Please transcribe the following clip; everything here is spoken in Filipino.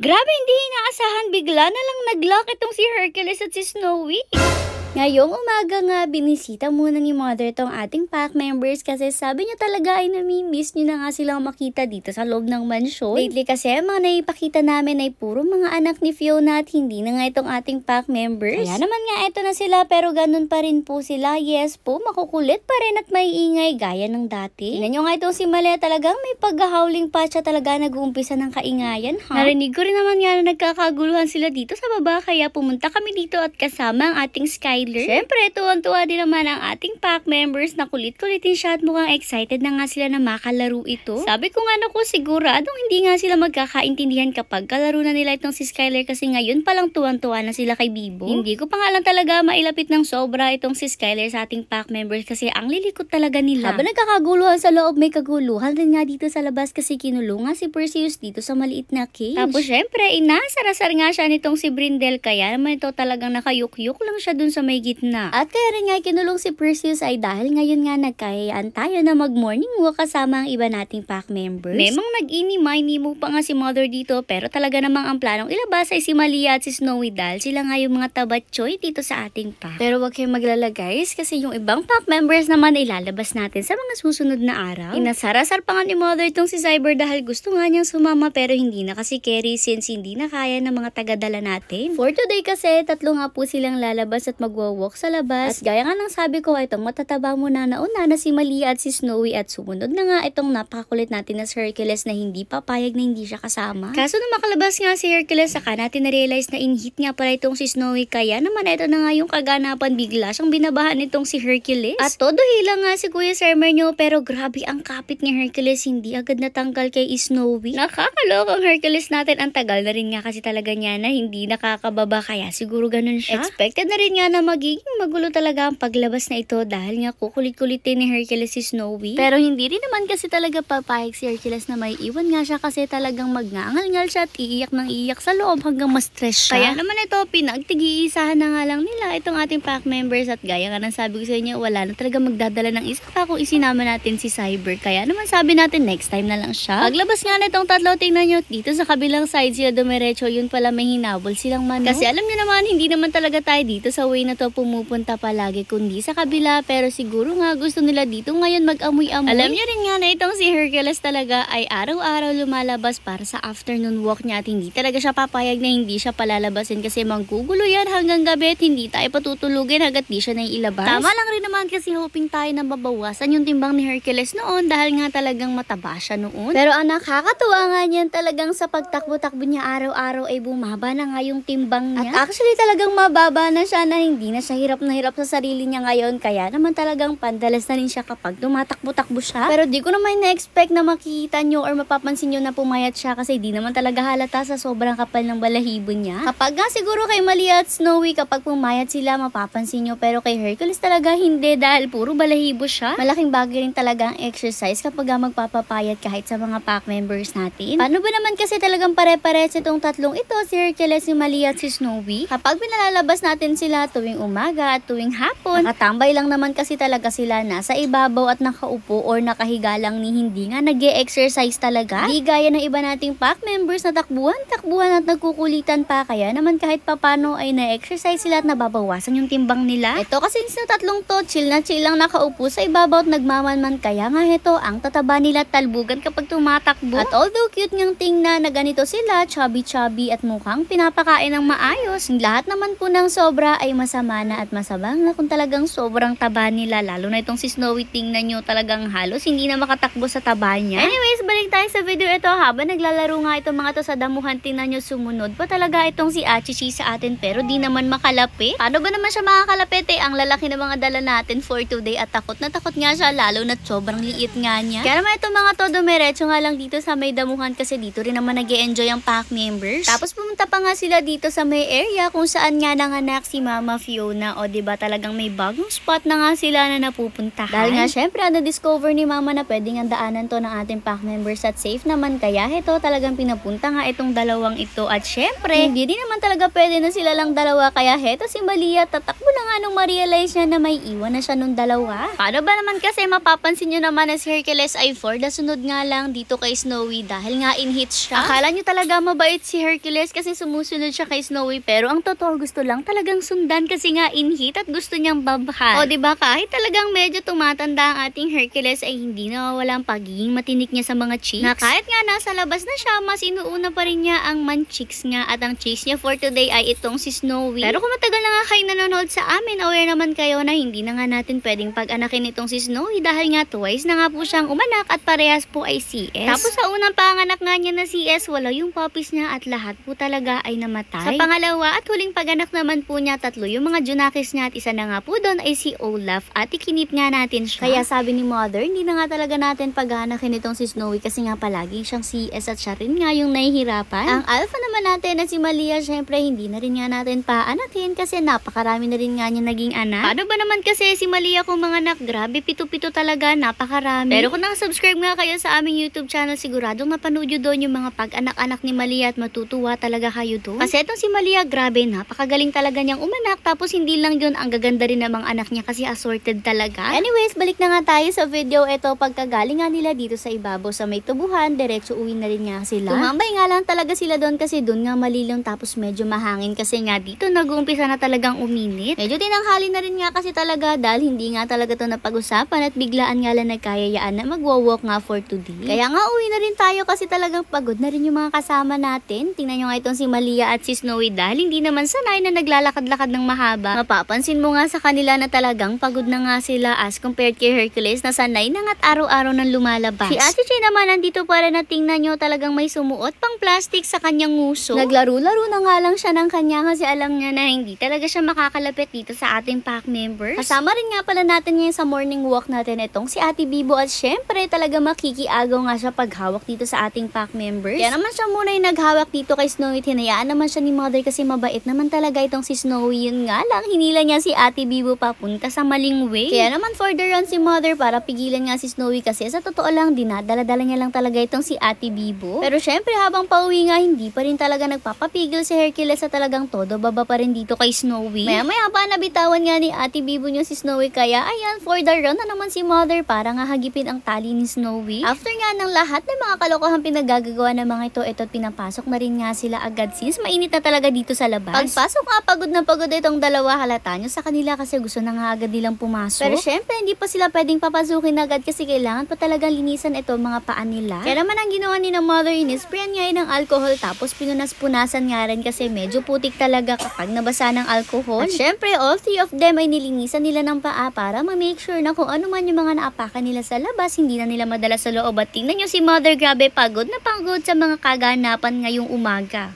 Grabe, hindi inaasahan, bigla na lang nag-lock itong si Hercules at si Snowy. Ngayong umaga nga, binisita muna ni Mother tong ating pack members kasi sabi niya talaga ay nami-miss niyo na nga silang makita dito sa loob ng mansyon. Lately kasi, mga naipakita namin ay puro mga anak ni Fiona at hindi na nga itong ating pack members. Kaya naman nga ito na sila pero ganun pa rin po sila. Yes po, makukulit pa rin at maiingay gaya ng dati. Tingnan nyo nga itong si Male, talagang may paghahowling pa siya, talaga nag-uumpisa ng kaingayan. Narinig ko rin naman nga na nagkakaguluhan sila dito sa baba kaya pumunta kami dito at kasama ang ating Skyler. Siyempre, tuwang-tuwa din naman ang ating pack members na kulit-kulitin siya at mukhang excited na nga sila na makalaro ito. Sabi ko nga naku, siguradong hindi nga sila magkakaintindihan kapag kalaro na nila itong si Skyler kasi ngayon palang tuwang-tuwa na sila kay Bibo. Hindi ko pa nga lang talaga mailapit ng sobra itong si Skyler sa ating pack members kasi ang lilikot talaga nila. Habang nagkakaguluhan sa loob, may kaguluhan rin nga dito sa labas kasi kinulong nga si Perseus dito sa maliit na cage. Tapos syempre, inasar-asar nga siya nitong si Brindel kaya naman ito talagang nakayukyuk lang siya dun sa may gitna. At kaya rin nga kinulong si Perseus ay dahil ngayon nga nagkayaan tayo na mag-morning walk kasama ang iba nating pack members. Memang nag-ini-mini-mo pa nga si Mother dito pero talaga namang ang planong ilabas ay si Malia at si Snowy dahil sila nga yung mga tabatchoy dito sa ating pack. Pero wag kayong maglala guys kasi yung ibang pack members naman ay lalabas natin sa mga susunod na araw. Inasar-asar pa nga ni Mother itong si Cyber dahil gusto nga niyang sumama pero hindi na kasi carry since hindi na kaya ng mga tagadala natin. For today kasi tatlo nga po silang lalabas at magwa-walk sa labas. At gaya nga ng sabi ko, itong matataba muna nauna na si Malia at si Snowy at sumunod na nga itong napakakulit natin na si Hercules na hindi papayag na hindi siya kasama. Kaso nung makalabas nga si Hercules, saka natin na-realize na in-hit nga pala itong si Snowy kaya naman ito na nga yung kaganapan, bigla siyang binabahan itong si Hercules. At todo hila nga si Kuya Sermenyo pero grabe ang kapit ni Hercules, hindi agad natanggal kay Snowy. Nakakalokang Hercules natin, ang tagal na rin nga kasi talaga niya na hindi nakakababa kaya siguro ganun siya. Expected na rin nga na magiging magulo talaga ang paglabas na ito dahil nga kukulit-kulitin ni Hercules si Snowy. Pero hindi rin naman kasi talaga papayag si Hercules na may iwan nga siya kasi talagang magngangal-ngal siya at iiyak ng iiyak sa loob hanggang ma-stress siya. Kaya naman ito, pinagtigi-isahan na nga lang nila itong ating pack members at gaya nga ng sabi ko sa inyo, wala na talaga magdadala ng isa pa kung isinama natin si Cyber. Kaya naman sabi natin next time na lang siya. Paglabas nga na itong tatlo, tingnan nyo dito sa kabilang side sila dumiretso, yun pala may hinabol silang manok. Kasi alam nyo naman, hindi naman talaga tayo dito sa way na to pumupunta palagi kundi sa kabila pero siguro nga gusto nila dito ngayon mag-amoy-amoy. Alam niyo rin nga na itong si Hercules talaga ay araw-araw lumalabas para sa afternoon walk niya at hindi talaga siya papayag na hindi siya palalabasin kasi manggugulo yan hanggang gabi at hindi tayo patutulugin hanggat di siya naiilabas. Tama lang rin naman kasi hoping tayo na mabawasan yung timbang ni Hercules noon dahil nga talagang mataba siya noon. Pero ang nakakatuwa nga niyan talagang sa pagtakbo-takbo niya araw-araw ay bumaba na nga yung timbang niya. At actually talagang mababa na siya na hindi na siya hirap na hirap sa sarili niya ngayon kaya naman talagang pandalas na rin siya kapag tumatakbo-takbo siya. Pero di ko naman na-expect na makikita nyo or mapapansin nyo na pumayat siya kasi di naman talaga halata sa sobrang kapal ng balahibo niya. Kapag nga siguro kay Malia at Snowy kapag pumayat sila mapapansin nyo pero kay Hercules talaga hindi dahil puro balahibo siya. Malaking bagay rin talaga ang exercise kapag magpapapayat kahit sa mga pack members natin. Paano ba naman kasi talagang pare-pares itong tatlong ito, si Hercules, si Malia at si Snowy? Kapag pinalalabas natin sila tuwing umaga at tuwing hapon, nakatambay lang naman kasi talaga sila nasa ibabaw at nakaupo or nakahiga lang ni hindi nga nag-e-exercise talaga. Di gaya ng iba nating pack members na takbuhan at nagkukulitan pa kaya naman kahit papano ay na-exercise sila at nababawasan yung timbang nila. Ito kasi sa tatlong to, chill na chill lang nakaupo sa ibabaw at nagmamanman kaya nga ito ang tataba nila talbugan kapag tumatakbo. At although cute ngang tingnan na ganito sila, chubby-chubby at mukhang pinapakain ng maayos, lahat naman po ng sobra ay masama na at masabang na kung talagang sobrang taba nila. Lalo na itong si Snowy, tingnan nyo talagang halos hindi na makatakbo sa taba niya. Anyways, balik tayo sa video ito. Habang naglalaro nga itong mga to sa damuhan, tingnan nyo sumunod pa talaga itong si Achichi sa atin pero di naman makalapit. Paano ba naman siya makakalapit ang lalaki ng mga dala natin for today at takot na takot nga siya lalo na sobrang liit nga niya. Kaya naman itong mga to dumiretso nga lang dito sa may damuhan kasi dito rin naman nag-e-enjoy ang pack members. Tapos pumunta pa nga sila dito sa may area kung saan nga nanganak si Mama Fiona Fiona. O diba talagang may bagong spot na nga sila na napupuntahan. Dahil nga syempre na-discover ni mama na pwedeng ang daanan to ng ating pack members at safe naman. Kaya ito talagang pinapunta nga itong dalawang ito. At syempre, hindi din naman talaga pwede na sila lang dalawa. Kaya heto si Malia, tatakbo na nga nung ma-realize niya na may iwan na siya nung dalawa. Paano ba naman kasi mapapansin nyo naman na si Hercules ay for the sunod nga lang dito kay Snowy dahil nga in-hit siya. Akala nyo talaga mabait si Hercules kasi sumusunod siya kay Snowy, pero ang totoo gusto lang talagang sundan kasi nga in-hit at gusto niyang babhan. O diba kahit talagang medyo tumatanda ang ating Hercules ay hindi nawawala ang pagiging matinik niya sa mga chicks. Na kahit nga nasa labas na siya, mas inuuna pa rin niya ang man-chicks nga at ang chicks niya for today ay itong si Snowy. Pero kung matagal na nga kayo nanonood sa amin, aware naman kayo na hindi na nga natin pwedeng pag-anakin itong si Snowy dahil nga twice na nga po siyang umanak at parehas po ay CS. Tapos sa unang panganak nga niya na CS, wala yung puppies niya at lahat po talaga ay namatay. Sa pangalawa at huling pag-anak naman po niya, tatlo yung mga junakis niya at isa na nga po doon ay si Olaf at ikinip nga natin siya. Kaya sabi ni mother, hindi na nga talaga natin pag-aanakin itong si Snowy kasi nga palagi siyang CS at siya rin nga yung nahihirapan. Ang alpha naman natin na si Malia, syempre hindi na rin nga natin paanakin kasi napakarami na rin nga niya naging anak. Paano ba naman kasi si Malia kung mga anak? Grabe, pito-pito talaga, napakarami. Pero kung nakasubscribe nga kayo sa aming YouTube channel, siguradong napanood nyo doon yung mga pag-anak-anak ni Malia at matutuwa talaga kayo doon. Kasi itong si Malia, grabe, napakagaling talaga niyang umanak. Tapos hindi lang yun, ang gaganda rin ng mga anak niya kasi assorted talaga. Anyways, balik na nga tayo sa video. Ito, pagkagaling nga nila dito sa ibabaw sa may tubuhan, diretso uwi na rin nga sila. Tumambay nga lang talaga sila doon kasi doon nga malilong tapos medyo mahangin kasi nga dito nag-uumpisa na talagang uminit. Medyo tinanghali na rin nga kasi talaga dahil hindi nga talaga to napag-usapan at biglaan nga lang nagkayayaan na magwo-walk nga for today. Kaya nga uwi na rin tayo kasi talagang pagod na rin yung mga kasama natin. Tingnan nyo nga itong si Malia at si Snowy dahil hindi naman sanay na naglalakad-lakad ng mahaba. Mapapansin mo nga sa kanila na talagang pagod na nga sila as compared kay Hercules na sanay na nga't araw-araw nang lumalabas. Si Ate Che naman nandito para na tingnan nyo talagang may sumuot pang plastic sa kanyang nguso. Naglaro-laro na nga lang siya ng kanya kasi alam niya na hindi talaga siya makakalapit dito sa ating pack members. Kasama rin nga pala natin ngayon sa morning walk natin itong si Ate Bibo at syempre talaga makikiagaw nga siya paghawak dito sa ating pack members. Kaya naman siya muna yung naghawak dito kay Snowy. Hinayaan naman siya ni mother kasi mabait naman talaga itong si Snowy. Yun nga lang, hinila niya si Ate Bibo papunta sa maling way. Kaya naman further run si mother para pigilan nga si Snowy kasi sa totoo lang dinadala-dala niya lang talaga itong si Ate Bibo. Pero syempre habang pauwi nga hindi pa rin talaga nagpapapigil si Hercules sa talagang todo baba pa rin dito kay Snowy. Maya-maya pa nabitawan nga ni Ate Bibo niya si Snowy kaya ayan for the run na naman si mother para nga hagipin ang tali ni Snowy. After nga ng lahat ng mga kalokohan pinagagagawa ng mga ito pinapasok na rin nga sila agad since mainit na talaga dito sa labas. Pagpasok nga pagod na pagod itong dalawa, halata nyo sa kanila kasi gusto na nga agad nilang pumasok. Pero syempre hindi pa sila pwedeng papasukin agad kasi kailangan pa talagang linisan ito mga paan nila. Kaya naman ang ginawa ni na mother, inisprayan nga yun ng alcohol tapos pinunas-punasan nga rin kasi medyo putik talaga kapag nabasa ng alcohol. At syempre all three of them ay nilinisan nila ng paa para ma-make sure na kung ano man yung mga naapakan nila sa labas, hindi na nila madala sa loob. At tingnan nyo si mother, grabe pagod na pagod sa mga kaganapan ngayong umaga.